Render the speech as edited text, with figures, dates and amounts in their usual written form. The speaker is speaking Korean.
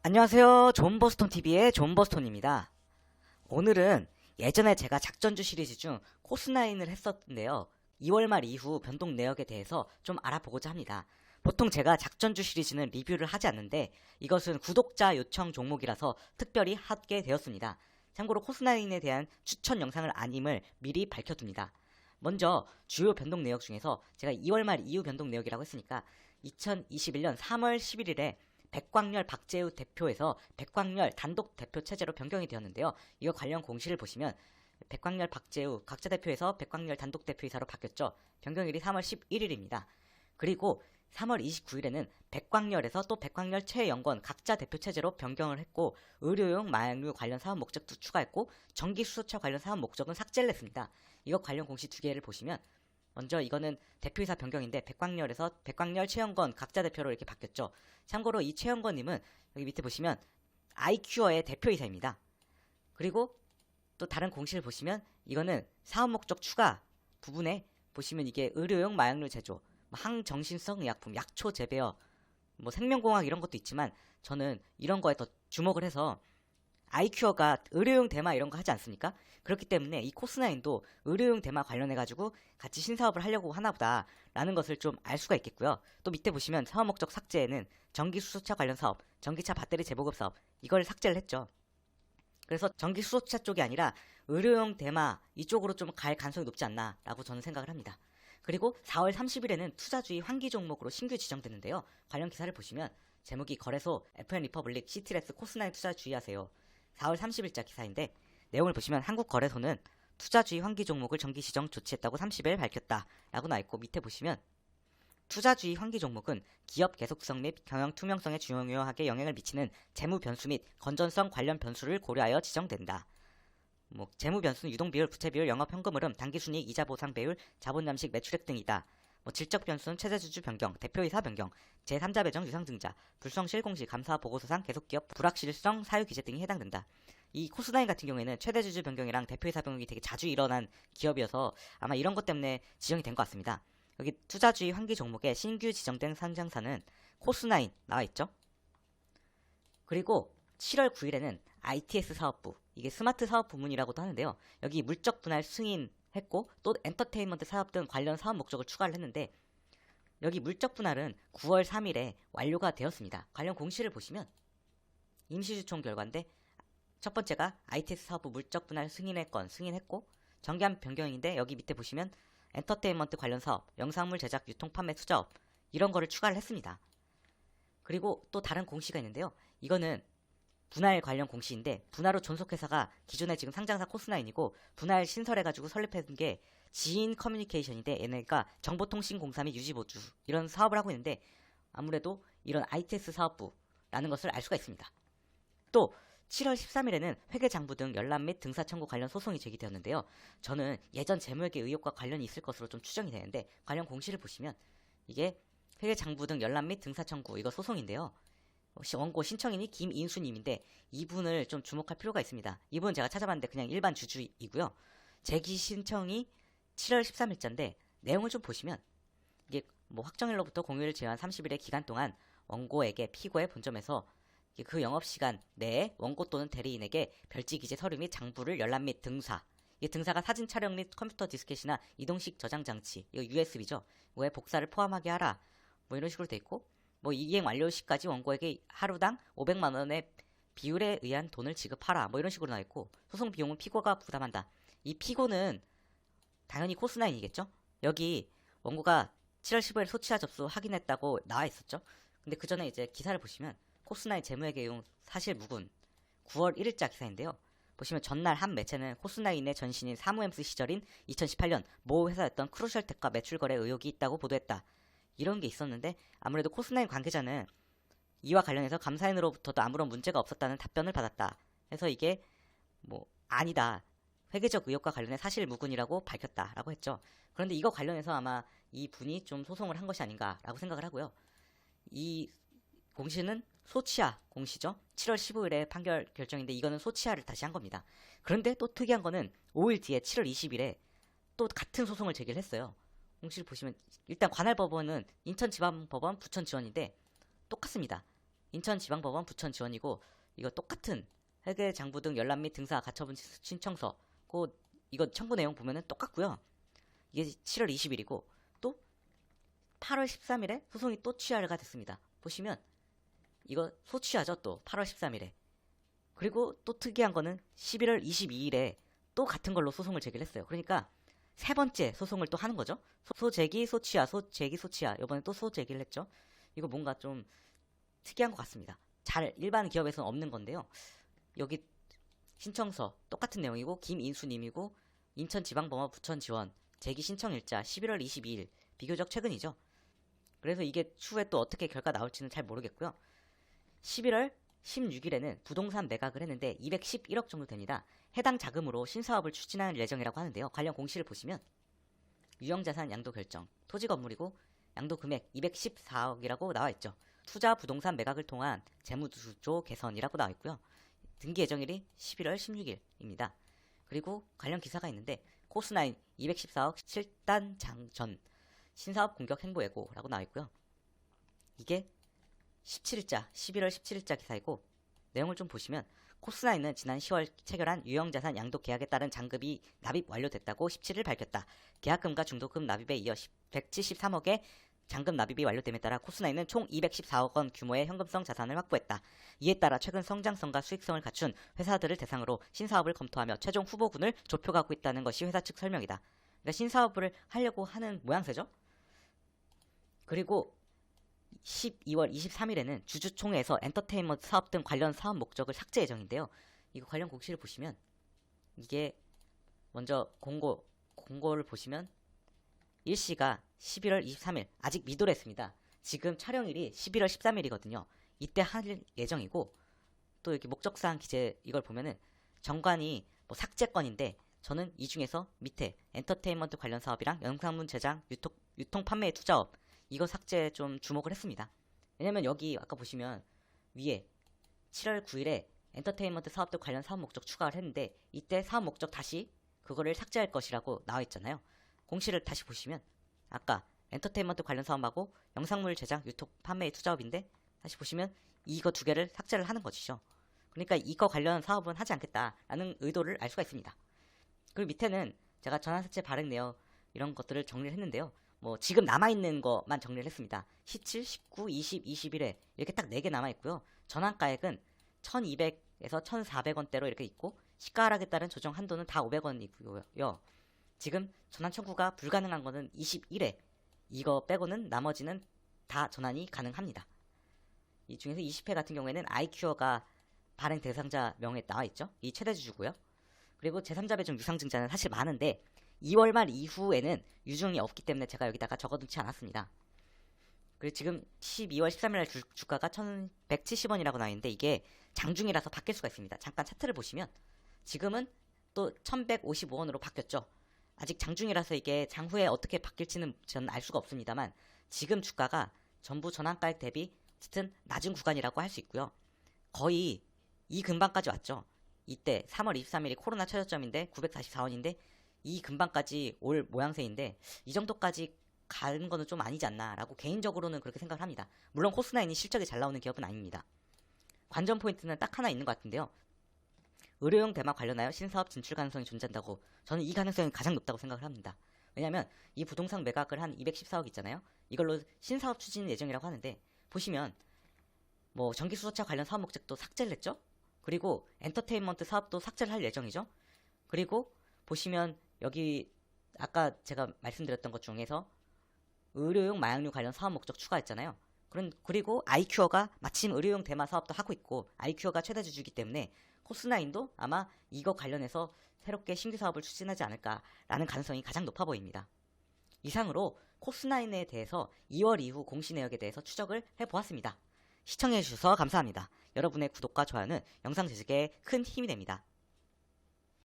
안녕하세요. 존버스톤TV의 존버스톤입니다. 오늘은 예전에 제가 작전주 시리즈 중 코스9을 했었는데요. 2월 말 이후 변동 내역에 대해서 좀 알아보고자 합니다. 보통 제가 작전주 시리즈는 리뷰를 하지 않는데 이것은 구독자 요청 종목이라서 특별히 하게 되었습니다. 참고로 코스9에 대한 추천 영상을 아님을 미리 밝혀둡니다. 먼저 주요 변동 내역 중에서 제가 2월 말 이후 변동 내역이라고 했으니까 2021년 3월 11일에 백광열 박재우 대표에서 백광열 단독 대표 체제로 변경이 되었는데요. 이거 관련 공시를 보시면 백광열 박재우 각자 대표에서 백광열 단독 대표이사로 바뀌었죠. 변경일이 3월 11일입니다. 그리고 3월 29일에는 백광열에서 또 백광열 최영권 각자 대표 체제로 변경을 했고 의료용 마약류 관련 사업 목적도 추가했고 전기수소차 관련 사업 목적은 삭제를 했습니다. 이거 관련 공시 두 개를 보시면 먼저 이거는 대표이사 변경인데 백광열에서 백광열 최영권 각자 대표로 이렇게 바뀌었죠. 참고로 이 최영권님은 여기 밑에 보시면 아이큐어의 대표이사입니다. 그리고 또 다른 공시를 보시면 이거는 사업 목적 추가 부분에 보시면 이게 의료용 마약류 제조, 항정신성 의약품, 약초 재배어, 생명공학 이런 것도 있지만 저는 이런 거에 더 주목을 해서 아이큐어가 의료용 대마 이런 거 하지 않습니까? 그렇기 때문에 이 코스9도 의료용 대마 관련해가지고 같이 신사업을 하려고 하나보다 라는 것을 좀 알 수가 있겠고요. 또 밑에 보시면 사업 목적 삭제에는 전기수소차 관련 사업, 전기차 배터리 재보급 사업 이걸 삭제를 했죠. 그래서 전기수소차 쪽이 아니라 의료용 대마 이쪽으로 좀 갈 가능성이 높지 않나 라고 저는 생각을 합니다. 그리고 4월 30일에는 투자주의 환기 종목으로 신규 지정됐는데요. 관련 기사를 보시면 제목이 거래소 FN 리퍼블릭 시티레스 코스9 투자 주의하세요. 4월 30일자 기사인데 내용을 보시면 한국거래소는 투자주의 환기 종목을 정기 지정 조치했다고 30일 밝혔다 라고 나와있고 밑에 보시면 투자주의 환기 종목은 기업 계속성 및 경영 투명성에 중요하게 영향을 미치는 재무 변수 및 건전성 관련 변수를 고려하여 지정된다. 재무 변수는 유동 비율, 부채 비율, 영업 현금 흐름, 당기 순이익, 이자 보상 배율, 자본 잠식, 매출액 등이다. 질적 변수는 최대주주 변경, 대표이사 변경, 제3자 배정 유상증자, 불성실 공시, 감사 보고서상 계속기업 불확실성 사유 기재 등이 해당된다. 이 코스9 같은 경우에는 최대주주 변경이랑 대표이사 변경이 되게 자주 일어난 기업이어서 아마 이런 것 때문에 지정이 된 것 같습니다. 여기 투자주의 환기 종목에 신규 지정된 상장사는 코스9 나와있죠. 그리고 7월 9일에는 ITS 사업부, 이게 스마트 사업 부문이라고도 하는데요. 여기 물적 분할 승인했고 또 엔터테인먼트 사업 등 관련 사업 목적을 추가를 했는데 여기 물적 분할은 9월 3일에 완료가 되었습니다. 관련 공시를 보시면 임시주총 결과인데 첫 번째가 ITS 사업부 물적 분할 승인의 건 승인했고 정기한 변경인데 여기 밑에 보시면 엔터테인먼트 관련 사업, 영상물 제작, 유통, 판매, 투자업 이런 거를 추가를 했습니다. 그리고 또 다른 공시가 있는데요. 이거는 분할 관련 공시인데 분할로 존속회사가 기존에 지금 상장사 코스9이고 분할 신설해가지고 설립한 게 지인 커뮤니케이션인데 얘네가 정보통신공사 및 유지보수 이런 사업을 하고 있는데 아무래도 이런 ITS 사업부라는 것을 알 수가 있습니다. 또 7월 13일에는 회계장부 등 열람 및 등사 청구 관련 소송이 제기되었는데요. 저는 예전 재무회계 의혹과 관련이 있을 것으로 좀 추정이 되는데 관련 공시를 보시면 이게 회계장부 등 열람 및 등사 청구 이거 소송인데요. 원고 신청인이 김인수님인데 이분을 좀 주목할 필요가 있습니다. 이분은 제가 찾아봤는데 그냥 일반 주주이고요. 제기 신청이 7월 13일자인데 내용을 좀 보시면 이게 확정일로부터 공휴일 제한 30일의 기간 동안 원고에게 피고의 본점에서 그 영업시간 내에 원고 또는 대리인에게 별지기재 서류 및 장부를 열람 및 등사, 이 등사가 사진 촬영 및 컴퓨터 디스켓이나 이동식 저장 장치, 이거 USB죠. 이거에 복사를 포함하게 하라. 이런 식으로 돼 있고 이행 완료 시까지 원고에게 하루당 500만 원의 비율에 의한 돈을 지급하라. 이런 식으로 나와 있고 소송 비용은 피고가 부담한다. 이 피고는 당연히 코스9이겠죠. 여기 원고가 7월 15일 소치자 접수 확인했다고 나와 있었죠. 근데 그 전에 이제 기사를 보시면 코스9 재무회계용 사실 무근 9월 1일자 기사인데요. 보시면 전날 한 매체는 코스9의 전신인 사무엠스 시절인 2018년 모 회사였던 크루셜텍과 매출 거래 의혹이 있다고 보도했다. 이런 게 있었는데 아무래도 코스9 관계자는 이와 관련해서 감사인으로부터도 아무런 문제가 없었다는 답변을 받았다. 해서 이게 아니다. 회계적 의혹과 관련해 사실 무근이라고 밝혔다라고 했죠. 그런데 이거 관련해서 아마 이 분이 좀 소송을 한 것이 아닌가라고 생각을 하고요. 이 공시는 소치하 공시죠. 7월 15일에 판결 결정인데 이거는 소치하를 다시 한 겁니다. 그런데 또 특이한 거는 5일 뒤에 7월 20일에 또 같은 소송을 제기를 했어요. 공시를 보시면 일단 관할법원은 인천지방법원, 부천지원인데 똑같습니다. 인천지방법원, 부천지원이고 이거 똑같은 회계장부 등 열람 및 등사 가처분 신청서 이거 청구 내용 보면은 똑같고요. 이게 7월 20일이고 또 8월 13일에 소송이 또 취하가 됐습니다. 보시면 이거 소취하죠. 또 8월 13일에. 그리고 또 특이한 거는 11월 22일에 또 같은 걸로 소송을 제기를 했어요. 그러니까 세 번째 소송을 또 하는 거죠. 소제기, 소취하, 소제기, 소취하. 이번에 또 소제기를 했죠. 이거 뭔가 좀 특이한 것 같습니다. 잘 일반 기업에서는 없는 건데요. 여기 신청서 똑같은 내용이고 김인수님이고 인천지방법원 부천지원 제기 신청일자 11월 22일 비교적 최근이죠. 그래서 이게 추후에 또 어떻게 결과 나올지는 잘 모르겠고요. 11월 16일에는 부동산 매각을 했는데 211억 정도 됩니다. 해당 자금으로 신사업을 추진할 예정이라고 하는데요. 관련 공시를 보시면 유형자산 양도 결정, 토지 건물이고 양도 금액 214억이라고 나와 있죠. 투자 부동산 매각을 통한 재무구조 개선이라고 나와 있고요. 등기 예정일이 11월 16일입니다. 그리고 관련 기사가 있는데 코스나인 214억 실단 장전 신사업 공격 행보 예고라고 나와 있고요. 이게 17일자 11월 17일자 기사이고 내용을 좀 보시면 코스나인은 지난 10월 체결한 유형자산 양도 계약에 따른 잔급이 납입 완료됐다고 17일 밝혔다. 계약금과 중도금 납입에 이어 173억의 잔금 납입이 완료됨에 따라 코스나인은 총 214억 원 규모의 현금성 자산을 확보했다. 이에 따라 최근 성장성과 수익성을 갖춘 회사들을 대상으로 신사업을 검토하며 최종 후보군을 좁혀가고 있다는 것이 회사 측 설명이다. 그러니까 신사업을 하려고 하는 모양새죠. 그리고 12월 23일에는 주주총회에서 엔터테인먼트 사업 등 관련 사업 목적을 삭제 예정인데요. 이거 관련 공시를 보시면 이게 먼저 공고를 보시면 일시가 11월 23일 아직 미도랬습니다. 지금 촬영일이 11월 13일이거든요. 이때 할 예정이고 또 여기 목적사항 기재 이걸 보면은 정관이 뭐 삭제건인데 저는 이 중에서 밑에 엔터테인먼트 관련 사업이랑 영상문 제작, 유통 판매의 투자업 이거 삭제 좀 주목을 했습니다. 왜냐면 여기 아까 보시면 위에 7월 9일에 엔터테인먼트 사업들 관련 사업 목적 추가를 했는데 이때 사업 목적 다시 그거를 삭제할 것이라고 나와 있잖아요. 공시를 다시 보시면 아까 엔터테인먼트 관련 사업하고 영상물 제작, 유통 판매의 투자업인데 다시 보시면 이거 두 개를 삭제를 하는 것이죠. 그러니까 이거 관련 사업은 하지 않겠다라는 의도를 알 수가 있습니다. 그리고 밑에는 제가 전환사채 발행 내역 이런 것들을 정리를 했는데요. 뭐 지금 남아있는 것만 정리를 했습니다. 17, 19, 20, 21회 이렇게 딱 4개 남아있고요. 전환가액은 1200에서 1400원대로 이렇게 있고 시가 하락에 따른 조정 한도는 다 500원이고요. 지금 전환 청구가 불가능한 거는 21회 이거 빼고는 나머지는 다 전환이 가능합니다. 이 중에서 20회 같은 경우에는 아이큐어가 발행 대상자 명에 나와있죠. 이 최대주주고요. 그리고 제3자 배정 유상증자는 사실 많은데 2월 말 이후에는 유증이 없기 때문에 제가 여기다가 적어두지 않았습니다. 그리고 지금 12월 13일날 주가가 1170원이라고 나와있는데 이게 장중이라서 바뀔 수가 있습니다. 잠깐 차트를 보시면 지금은 또 1155원으로 바뀌었죠. 아직 장중이라서 이게 장후에 어떻게 바뀔지는 저는 알 수가 없습니다만 지금 주가가 전부 전환가액 대비 어쨌든 낮은 구간이라고 할 수 있고요. 거의 이 근방까지 왔죠. 이때 3월 23일이 코로나 최저점인데 944원인데 이 근방까지 올 모양새인데 이 정도까지 가는 거는 좀 아니지 않나 라고 개인적으로는 그렇게 생각을 합니다. 물론 코스나인이 실적이 잘 나오는 기업은 아닙니다. 관전 포인트는 딱 하나 있는 것 같은데요. 의료용 대마 관련하여 신사업 진출 가능성이 존재한다고 저는 이 가능성이 가장 높다고 생각을 합니다. 왜냐하면 이 부동산 매각을 한 214억 있잖아요. 이걸로 신사업 추진 예정이라고 하는데 보시면 뭐 전기수소차 관련 사업 목적도 삭제를 했죠. 그리고 엔터테인먼트 사업도 삭제를 할 예정이죠. 그리고 보시면 여기 아까 제가 말씀드렸던 것 중에서 의료용 마약류 관련 사업 목적 추가했잖아요. 그리고 아이큐어가 마침 의료용 대마 사업도 하고 있고 아이큐어가 최대주주이기 때문에 코스나인도 아마 이거 관련해서 새롭게 신규 사업을 추진하지 않을까라는 가능성이 가장 높아 보입니다. 이상으로 코스나인에 대해서 2월 이후 공시 내역에 대해서 추적을 해보았습니다. 시청해주셔서 감사합니다. 여러분의 구독과 좋아요는 영상 제작에 큰 힘이 됩니다.